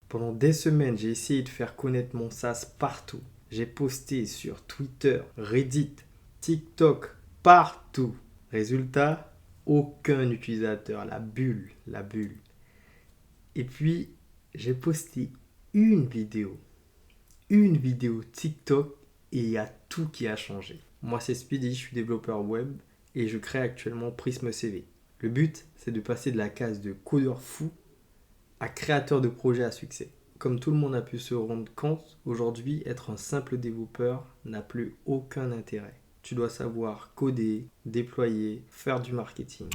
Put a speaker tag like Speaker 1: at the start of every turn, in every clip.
Speaker 1: Pendant des semaines, j'ai essayé de faire connaître mon SaaS partout. J'ai posté sur Twitter, Reddit, TikTok, partout. Résultat, aucun utilisateur. La bulle, la bulle. Et puis, j'ai posté une vidéo. Une vidéo TikTok et il y a tout qui a changé. Moi, c'est Speedy, je suis développeur web et je crée actuellement Prism CV. Le but, c'est de passer de la case de codeur fou à créateur de projet à succès. Comme tout le monde a pu se rendre compte, aujourd'hui, être un simple développeur n'a plus aucun intérêt. Tu dois savoir coder, déployer, faire du marketing.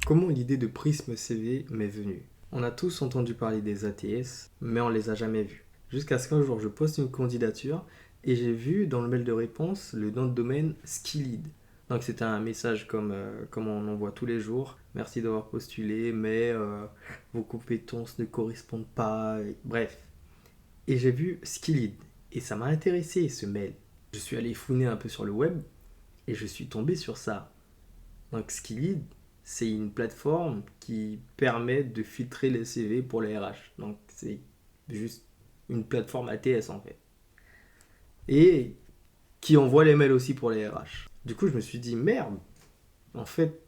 Speaker 1: Comment l'idée de Prism CV m'est venue? On a tous entendu parler des ATS, mais on ne les a jamais vus. Jusqu'à ce qu'un jour je poste une candidature et j'ai vu dans le mail de réponse le nom de domaine Skilled. Donc c'était un message comme on en voit tous les jours. Merci d'avoir postulé, mais vos compétences ne correspondent pas. Bref. Et j'ai vu Skilled. Et ça m'a intéressé ce mail. Je suis allé fouiner un peu sur le web et je suis tombé sur ça. Donc Skilled, c'est une plateforme qui permet de filtrer les CV pour les RH. Donc c'est juste une plateforme ATS en fait. Et qui envoie les mails aussi pour les RH. Du coup, je me suis dit, merde, en fait,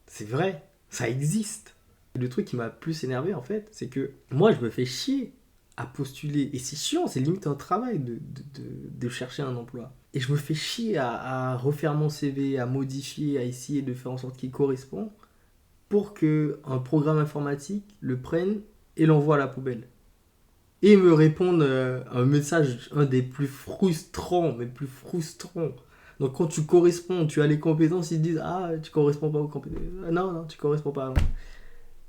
Speaker 1: c'est vrai, ça existe. Le truc qui m'a plus énervé, en fait, c'est que moi, je me fais chier à postuler. Et c'est chiant, c'est limite un travail de chercher un emploi. Et je me fais chier à refaire mon CV, à modifier, à essayer de faire en sorte qu'il correspond pour qu'un programme informatique le prenne et l'envoie à la poubelle. Et me répondent un message, un des plus frustrants, mais plus frustrants. Donc quand tu corresponds, tu as les compétences, ils te disent ah tu corresponds pas aux compétences. Non non tu corresponds pas. Non.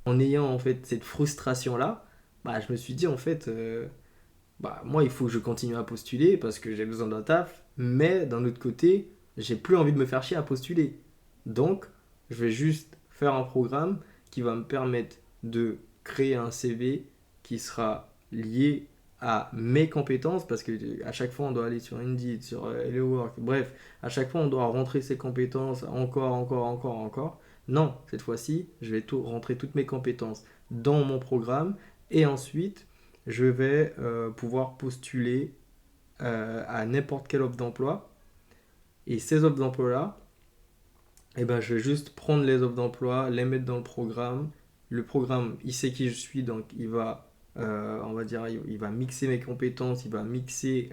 Speaker 1: En ayant en fait cette frustration là, bah je me suis dit en fait bah moi il faut que je continue à postuler parce que j'ai besoin d'un taf, mais d'un autre côté j'ai plus envie de me faire chier à postuler. Donc je vais juste faire un programme qui va me permettre de créer un CV qui sera lié à mes compétences parce que à chaque fois on doit aller sur Indeed, sur Hello Work, bref, à chaque fois on doit rentrer ses compétences encore. Non, cette fois-ci, je vais rentrer toutes mes compétences dans mon programme et ensuite je vais pouvoir postuler à n'importe quelle offre d'emploi. Et ces offres d'emploi-là, eh ben, je vais juste prendre les offres d'emploi, les mettre dans le programme. Le programme, il sait qui je suis, donc il va, on va dire, il va mixer mes compétences, il va mixer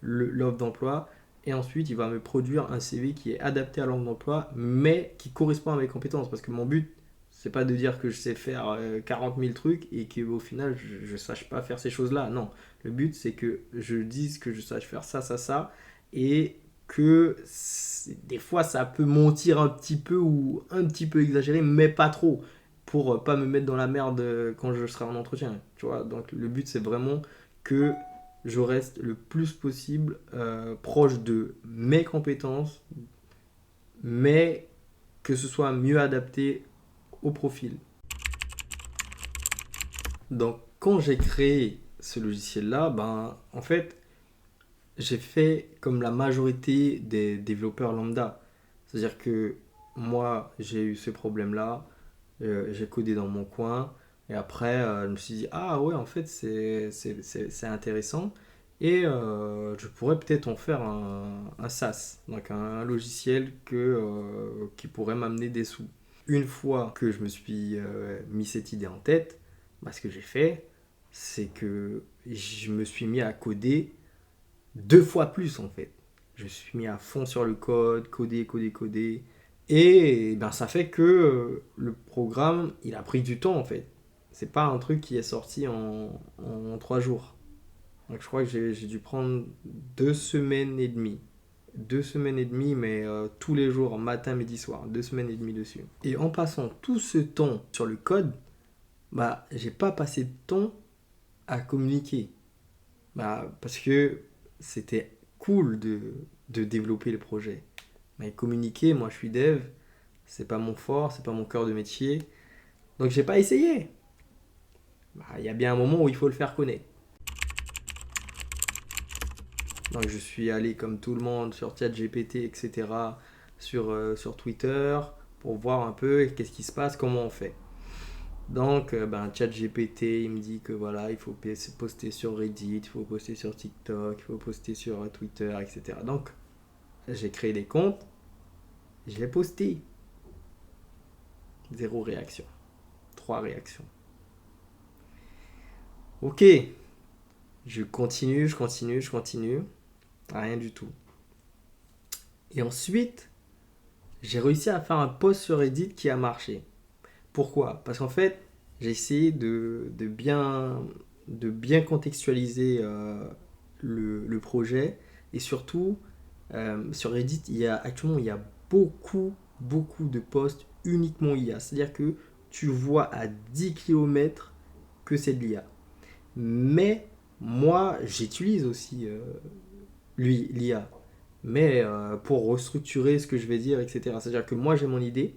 Speaker 1: l'offre d'emploi. Et ensuite, il va me produire un CV qui est adapté à l'offre d'emploi, mais qui correspond à mes compétences. Parce que mon but, c'est pas de dire que je sais faire 40 000 trucs et qu'au final, je ne sache pas faire ces choses-là. Non. Le but, c'est que je dise que je sache faire ça. Et que des fois ça peut mentir un petit peu ou un petit peu exagéré, mais pas trop, pour pas me mettre dans la merde quand je serai en entretien. Tu vois, donc le but c'est vraiment que je reste le plus possible proche de mes compétences, mais que ce soit mieux adapté au profil. Donc quand j'ai créé ce logiciel-là, ben en fait j'ai fait comme la majorité des développeurs lambda. C'est-à-dire que moi, j'ai eu ce problème-là, j'ai codé dans mon coin, et après, je me suis dit, ah ouais, en fait, c'est intéressant, et je pourrais peut-être en faire un SaaS, donc un logiciel qui pourrait m'amener des sous. Une fois que je me suis mis cette idée en tête, bah, ce que j'ai fait, c'est que je me suis mis à coder deux fois plus en fait. Je suis mis à fond sur le code, coder. Et ben, ça fait que le programme, il a pris du temps en fait. C'est pas un truc qui est sorti en 3 jours. Donc je crois que j'ai dû prendre 2 semaines et demie. 2 semaines et demie, mais tous les jours, matin, midi, soir. 2 semaines et demie dessus. Et en passant tout ce temps sur le code, bah, j'ai pas passé de temps à communiquer. Bah, parce que c'était cool de développer le projet. Mais communiquer, moi je suis dev, c'est pas mon fort, c'est pas mon cœur de métier. Donc j'ai pas essayé. Bah, il y a bien un moment où il faut le faire connaître. Donc je suis allé comme tout le monde sur ChatGPT, etc. Sur Twitter pour voir un peu qu'est-ce qui se passe, comment on fait. Donc, ChatGPT, il me dit que voilà, il faut poster sur Reddit, il faut poster sur TikTok, il faut poster sur Twitter, etc. Donc, j'ai créé des comptes, j'ai posté. Zéro réaction. Trois réactions. Ok, je continue, je continue, je continue. Rien du tout. Et ensuite, j'ai réussi à faire un post sur Reddit qui a marché. Pourquoi? Parce qu'en fait, j'ai essayé de bien contextualiser le projet. Et surtout, sur Reddit, actuellement, il y a beaucoup de posts uniquement IA. C'est-à-dire que tu vois à 10 km que c'est de l'IA. Mais moi, j'utilise aussi l'IA. Mais pour restructurer ce que je vais dire, etc. C'est-à-dire que moi, j'ai mon idée.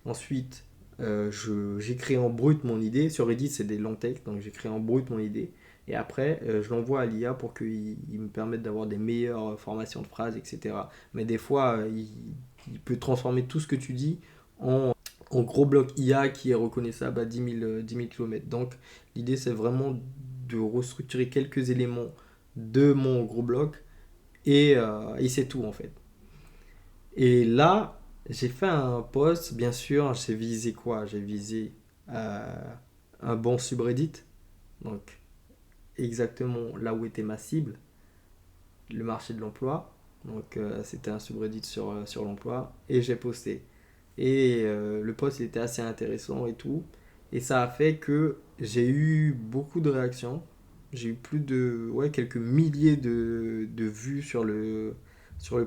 Speaker 1: Ensuite, j'écris en brut mon idée. Sur Reddit, c'est des longs textes, donc j'écris en brut mon idée. Et après, je l'envoie à l'IA pour qu'il me permette d'avoir des meilleures formations de phrases, etc. Mais des fois, il peut transformer tout ce que tu dis en, en gros bloc IA qui est reconnaissable à 10 000 km. Donc, l'idée, c'est vraiment de restructurer quelques éléments de mon gros bloc et c'est tout en fait. Et là, j'ai fait un post, bien sûr, j'ai visé quoi? J'ai visé euh, un bon subreddit, donc exactement là où était ma cible, le marché de l'emploi. Donc c'était un subreddit sur l'emploi, et j'ai posté. Et le post il était assez intéressant et tout. Et ça a fait que j'ai eu beaucoup de réactions. J'ai eu plus de, ouais, quelques milliers de vues sur le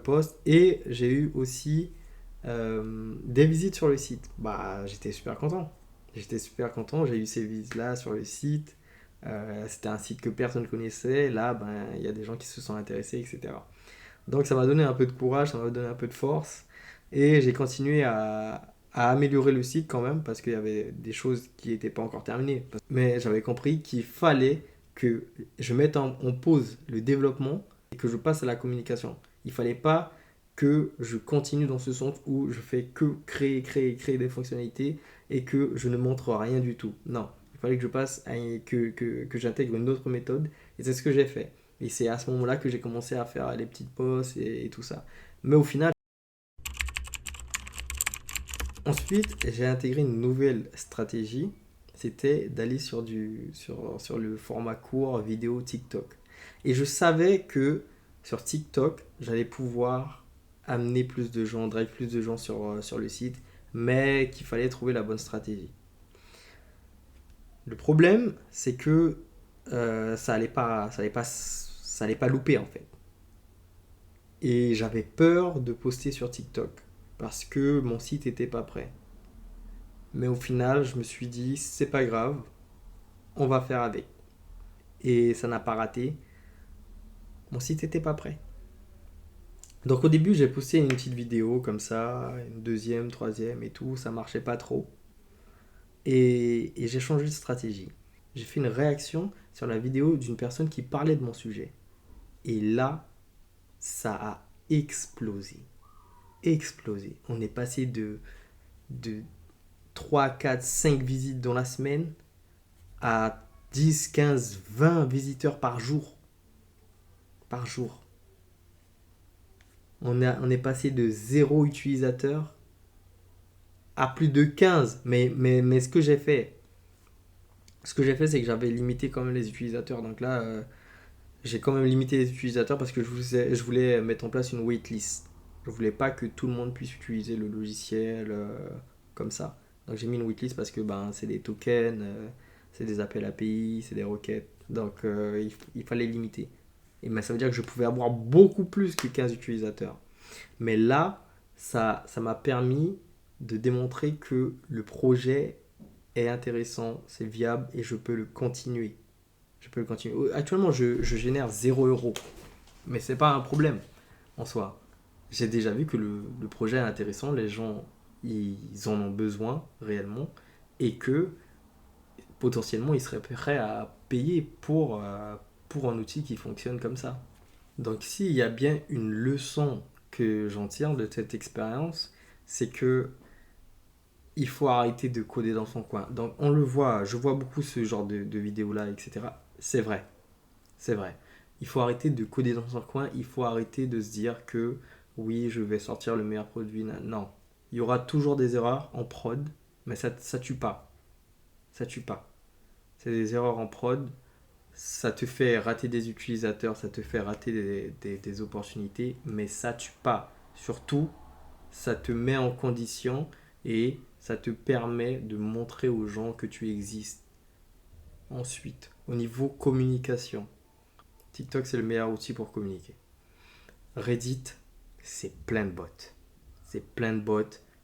Speaker 1: post. Et j'ai eu aussi des visites sur le site. Bah, j'étais super content. J'étais super content. J'ai eu ces visites-là sur le site. C'était un site que personne ne connaissait. Là, ben, il y a des gens qui se sont intéressés, etc. Donc ça m'a donné un peu de courage, ça m'a donné un peu de force. Et j'ai continué à améliorer le site quand même parce qu'il y avait des choses qui n'étaient pas encore terminées. Mais j'avais compris qu'il fallait que je mette en pause le développement et que je passe à la communication. Il fallait pas que je continue dans ce sens où je fais que créer des fonctionnalités et que je ne montre rien du tout. Non, il fallait que je passe que j'intègre une autre méthode et c'est ce que j'ai fait. Et c'est à ce moment-là que j'ai commencé à faire les petites posts et tout ça. Mais au final, ensuite, j'ai intégré une nouvelle stratégie. C'était d'aller sur le format court vidéo TikTok. Et je savais que sur TikTok, j'allais pouvoir amener plus de gens, drive plus de gens sur le site, mais qu'il fallait trouver la bonne stratégie. Le problème, c'est que ça allait pas louper en fait. Et j'avais peur de poster sur TikTok parce que mon site n'était pas prêt. Mais au final, je me suis dit, c'est pas grave, on va faire avec. Et ça n'a pas raté. Mon site n'était pas prêt. Donc au début, j'ai posté une petite vidéo comme ça, une deuxième, troisième et tout, ça marchait pas trop. Et j'ai changé de stratégie. J'ai fait une réaction sur la vidéo d'une personne qui parlait de mon sujet. Et là, ça a explosé. Explosé. On est passé de 3 4 5 visites dans la semaine à 10 15 20 visiteurs par jour. Par jour. On est passé de zéro utilisateur à plus de 15. Mais ce que j'ai fait, c'est que j'avais limité quand même les utilisateurs. Donc là, j'ai quand même limité les utilisateurs parce que je voulais mettre en place une waitlist. Je voulais pas que tout le monde puisse utiliser le logiciel comme ça. Donc j'ai mis une waitlist parce que ben, c'est des tokens, c'est des appels API, c'est des requêtes. Donc il fallait limiter. Et ben, ça veut dire que je pouvais avoir beaucoup plus que 15 utilisateurs. Mais là, ça m'a permis de démontrer que le projet est intéressant, c'est viable et je peux le continuer. Je peux le continuer. Actuellement, je génère 0 euros. Mais c'est pas un problème en soi. J'ai déjà vu que le projet est intéressant, les gens ils en ont besoin réellement et que potentiellement ils seraient prêts à payer pour un outil qui fonctionne comme ça. Donc s'il y a bien une leçon que j'en tire de cette expérience, c'est que il faut arrêter de coder dans son coin. Donc on le voit, je vois beaucoup ce genre de vidéos-là, etc. C'est vrai, c'est vrai. Il faut arrêter de coder dans son coin, il faut arrêter de se dire que oui, je vais sortir le meilleur produit. Non, il y aura toujours des erreurs en prod, mais ça tue pas. Ça tue pas. C'est des erreurs en prod, ça te fait rater des utilisateurs, ça te fait rater des opportunités, mais ça tue pas. Surtout, ça te met en condition et ça te permet de montrer aux gens que tu existes. Ensuite, au niveau communication, TikTok c'est le meilleur outil pour communiquer. Reddit, c'est plein de bots. C'est plein de bots.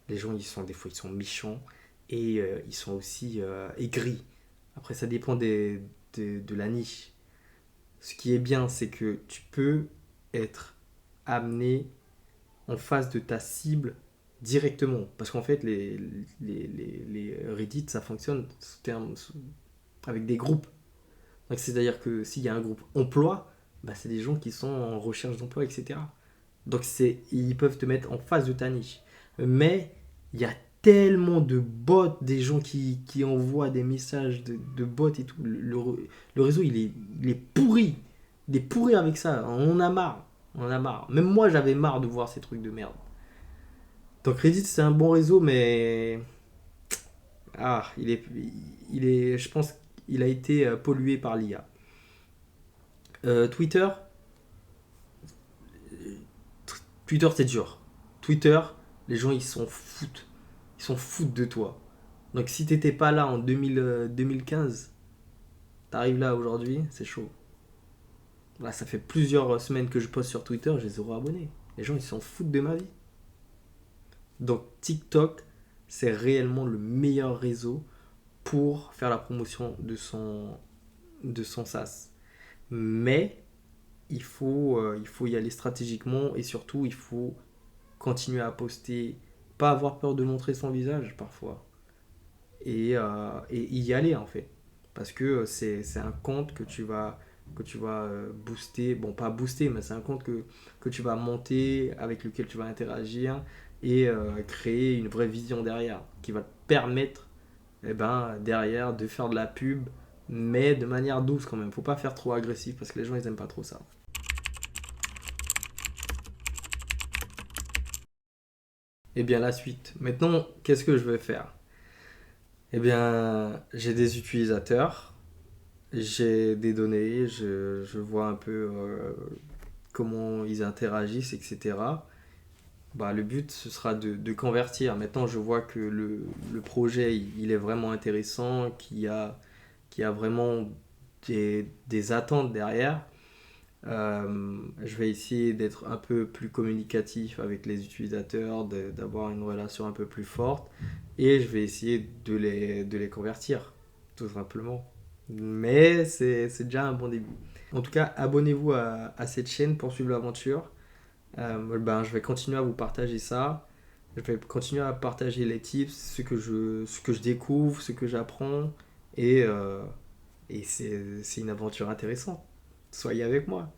Speaker 1: Les gens, des fois, ils sont méchants et ils sont aussi aigris. Après, ça dépend de la niche. Ce qui est bien, c'est que tu peux être amené en face de ta cible directement. Parce qu'en fait, les Reddit, ça fonctionne avec des groupes. Donc, c'est-à-dire que s'il y a un groupe emploi, bah, c'est des gens qui sont en recherche d'emploi, etc. Donc, ils peuvent te mettre en face de ta niche. Mais il y a tellement de bots, des gens qui envoient des messages de bots et tout. Le réseau, il est pourri. Il est pourri avec ça. On en a marre. On en a marre. Même moi, j'avais marre de voir ces trucs de merde. Donc Reddit, c'est un bon réseau, mais je pense qu'il a été pollué par l'IA. Twitter, Twitter c'est dur. Twitter, les gens ils s'en foutent de toi. Donc si t'étais pas là en 2015, t'arrives là aujourd'hui, c'est chaud. Là, ça fait plusieurs semaines que je poste sur Twitter, j'ai 0 abonnés. Les gens ils s'en foutent de ma vie. Donc TikTok, c'est réellement le meilleur réseau pour faire la promotion de son SaaS. Mais il faut y aller stratégiquement et surtout il faut continuer à poster, pas avoir peur de montrer son visage parfois et y aller en fait. Parce que c'est un compte que tu vas booster, bon pas booster, mais c'est un compte que tu vas monter, avec lequel tu vas interagir et créer une vraie vision derrière qui va te permettre derrière de faire de la pub, mais de manière douce quand même. Faut pas faire trop agressif parce que les gens ils aiment pas trop ça. Et bien la suite. Maintenant, qu'est-ce que je vais faire? Eh bien, j'ai des utilisateurs, j'ai des données, je vois un peu comment ils interagissent, etc. Bah, le but, ce sera de convertir. Maintenant, je vois que le projet, il est vraiment intéressant, qu'il y a vraiment des attentes derrière. Je vais essayer d'être un peu plus communicatif avec les utilisateurs, d'avoir une relation un peu plus forte et je vais essayer de les convertir, tout simplement. Mais c'est déjà un bon début. En tout cas, abonnez-vous à cette chaîne pour suivre l'aventure. Je vais continuer à vous partager ça. Je vais continuer à partager les tips, ce que je découvre, ce que j'apprends et c'est une aventure intéressante. Soyez avec moi.